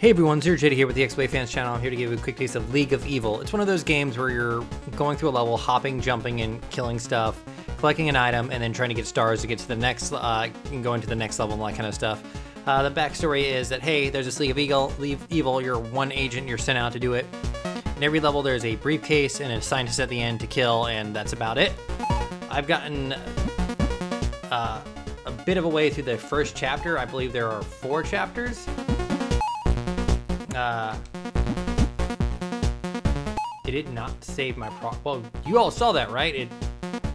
Hey everyone, Zero Jada here with the XBLA Fans channel. I'm here to give you a quick taste of League of Evil. It's one of those games where you're going through a level, hopping, jumping, and killing stuff, collecting an item, and then trying to get stars to get to the next, and go into the next level and that kind of stuff. The backstory is that, hey, there's this League of Evil, you're one agent, you're sent out to do it. In every level there's a briefcase and a scientist at the end to kill, and that's about it. I've gotten a bit of a way through the first chapter. I believe there are 4 chapters. Did it not save my well, you all saw that, right? It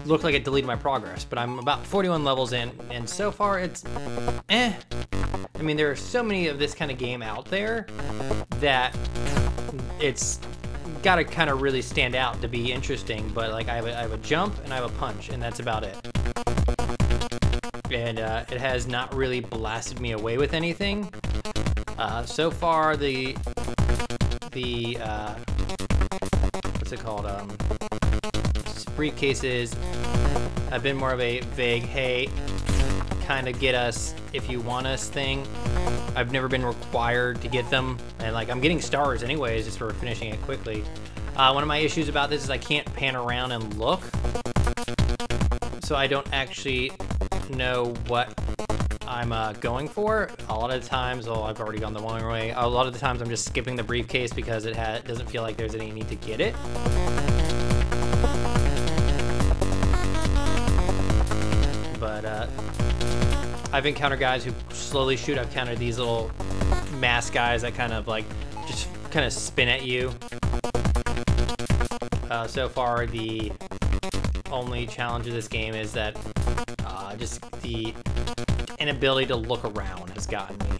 looked like it deleted my progress, but I'm about 41 levels in, and so far it's I mean, there are so many of this kind of game out there that it's got to kind of really stand out to be interesting, but like I have a jump and I have a punch, and that's about it. And it has not really blasted me away with anything. So far, the what's it called? Briefcases have been more of a vague, hey, kind of get us if you want us thing. I've never been required to get them, and like I'm getting stars anyways, just for finishing it quickly. One of my issues about this is I can't pan around and look, so I don't actually know what I'm going for. A lot of the times, well, I've already gone the wrong way. A lot of the times I'm just skipping the briefcase because it doesn't feel like there's any need to get it. But I've encountered guys who slowly shoot. I've encountered these little mask guys that kind of like just kind of spin at you. So far, the only challenge of this game is that just the inability to look around has gotten me.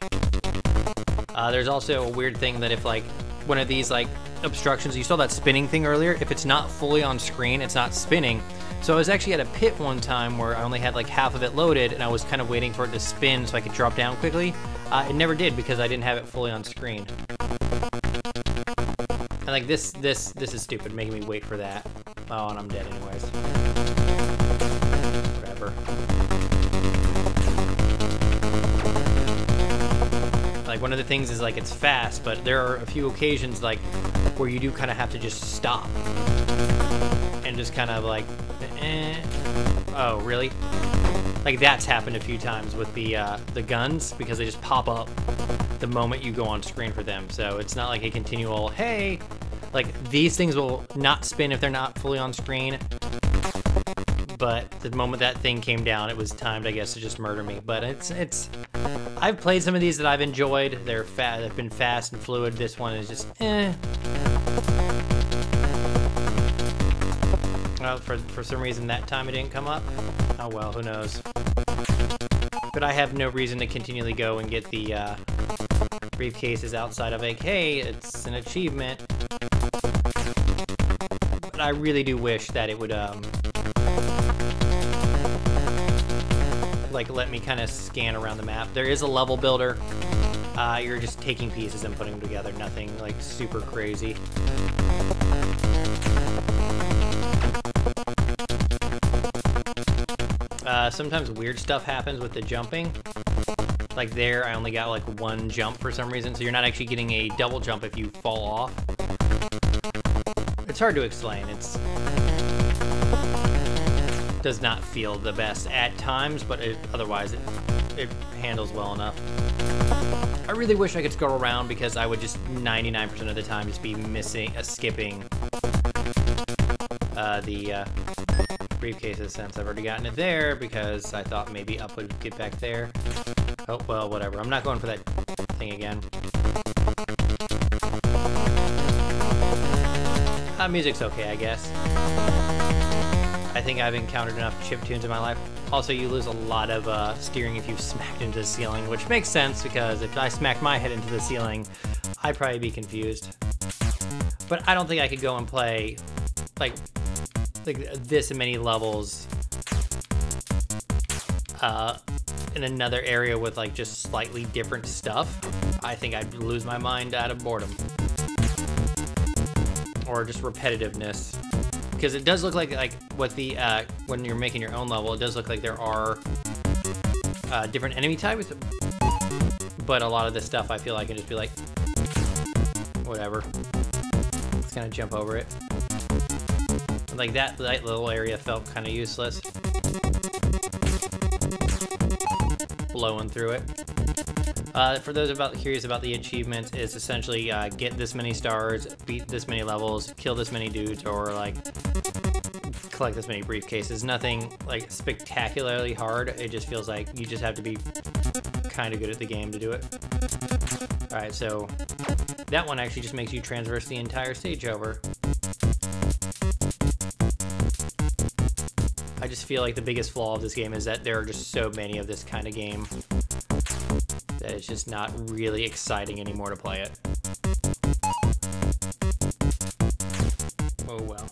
There's also a weird thing that if like one of these like obstructions, you saw that spinning thing earlier, if it's not fully on screen, it's not spinning. So I was actually at a pit one time where I only had like half of it loaded, and I was kind of waiting for it to spin so I could drop down quickly. It never did because I didn't have it fully on screen. And like this is stupid, making me wait for that. Oh, and I'm dead anyways. Whatever. Like one of the things is like it's fast, but there are a few occasions like where you do kind of have to just stop and just kind of like, oh really? Like that's happened a few times with the guns, because they just pop up the moment you go on screen for them. So it's not like a continual, hey, like these things will not spin if they're not fully on screen. But the moment that thing came down, it was timed, I guess, to just murder me. But it's I've played some of these that I've enjoyed. They've been fast and fluid. This one is just Well, for some reason that time it didn't come up. Oh well, who knows. But I have no reason to continually go and get the briefcases outside of like, hey, it's an achievement. But I really do wish that it would like let me kind of scan around the map. There is a level builder. You're just taking pieces and putting them together. Nothing like super crazy. Sometimes weird stuff happens with the jumping. Like there, I only got like 1 jump for some reason, so you're not actually getting a double jump if you fall off. It's hard to explain. Does not feel the best at times, but otherwise it handles well enough. I really wish I could scroll around, because I would just 99% of the time just be skipping the briefcases, since I've already gotten it there, because I thought maybe up would get back there. Oh well, whatever. I'm not going for that thing again. Music's okay, I guess. I think I've encountered enough chiptunes in my life. Also, you lose a lot of steering if you've smacked into the ceiling, which makes sense, because if I smacked my head into the ceiling, I'd probably be confused. But I don't think I could go and play like this many levels in another area with like just slightly different stuff. I think I'd lose my mind out of boredom. Or just repetitiveness. Because it does look like what the when you're making your own level, it does look like there are different enemy types, but a lot of this stuff I feel I can just be like, whatever. Let's kind of jump over it. Like that little area felt kind of useless. Blowing through it. For those curious about the achievements, it's essentially get this many stars, beat this many levels, kill this many dudes, or like collect this many briefcases. Nothing like spectacularly hard. It just feels like you just have to be kind of good at the game to do it. All right, so that one actually just makes you traverse the entire stage over. I just feel like the biggest flaw of this game is that there are just so many of this kind of game that it's just not really exciting anymore to play it. Oh well.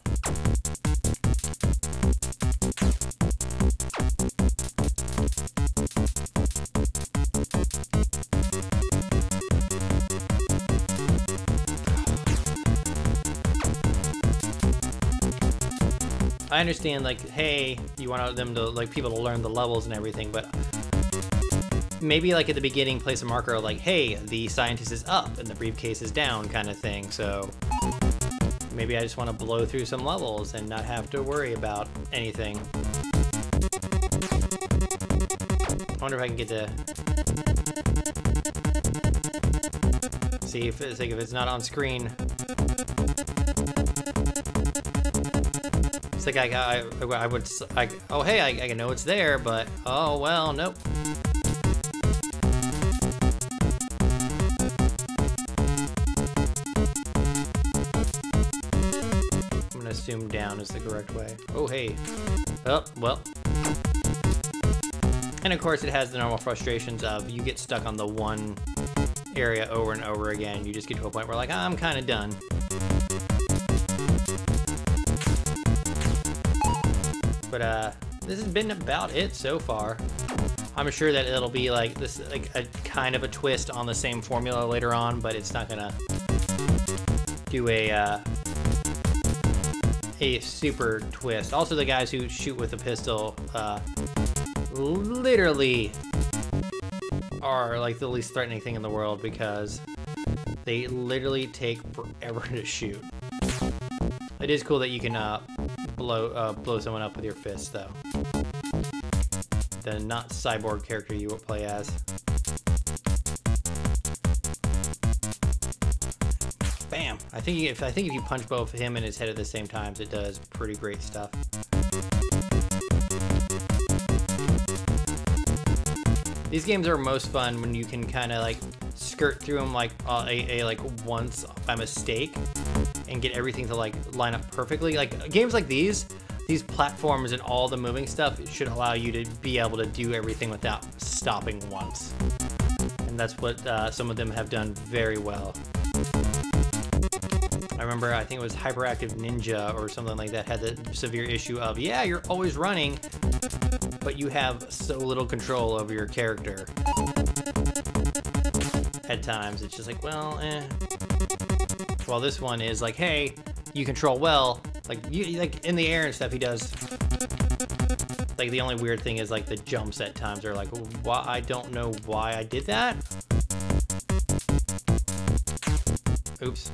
I understand, like, hey, you want them to, like, people to learn the levels and everything, but maybe, like, at the beginning, place a marker like, hey, the scientist is up and the briefcase is down kind of thing, so maybe I just want to blow through some levels and not have to worry about anything. I wonder if I can get to see if it's not on screen. It's like oh hey, I know it's there, but oh well, nope. I'm gonna assume down is the correct way. Oh hey, oh well. And of course it has the normal frustrations of you get stuck on the one area over and over again. You just get to a point where like, I'm kind of done. But this has been about it so far. I'm sure that it'll be like this, like a kind of a twist on the same formula later on, but it's not gonna do a super twist. Also, the guys who shoot with a pistol literally are like the least threatening thing in the world because they literally take forever to shoot. It is cool that you can blow someone up with your fist, though. The not cyborg character you will play as. Bam! I think if you punch both him and his head at the same time, it does pretty great stuff. These games are most fun when you can kind of like skirt through them like like once by mistake and get everything to like line up perfectly. Like games like these platforms and all the moving stuff should allow you to be able to do everything without stopping once. And that's what some of them have done very well. I remember, I think it was Hyperactive Ninja or something like that had the severe issue of, yeah, you're always running, but you have so little control over your character. At times, it's just like, well, eh. While this one is like, hey, you control well, like in the air and stuff he does. Like the only weird thing is like the jumps at times are like, why, I don't know why I did that. Oops.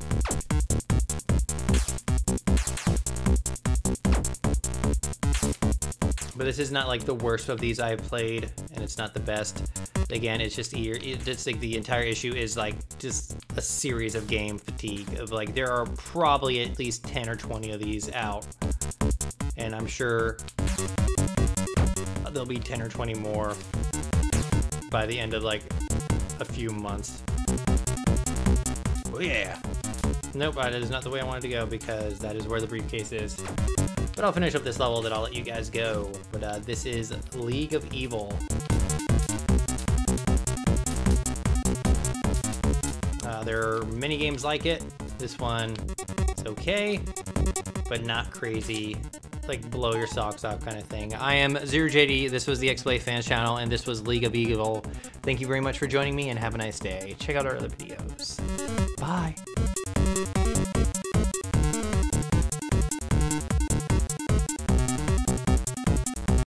But this is not like the worst of these I've played, and it's not the best. Again, it's just it's like the entire issue is like just a series of game fatigue of like there are probably at least 10 or 20 of these out, and I'm sure there'll be 10 or 20 more by the end of like a few months. Oh yeah. Nope, that is not the way I wanted to go because that is where the briefcase is. But I'll finish up this level, then I'll let you guys go. But this is League of Evil. There are many games like it. This one is okay, but not crazy, like blow your socks off kind of thing. I am ZeroJD. This was the XPlay Fans channel, and this was League of Evil. Thank you very much for joining me, and have a nice day. Check out our other videos. Bye.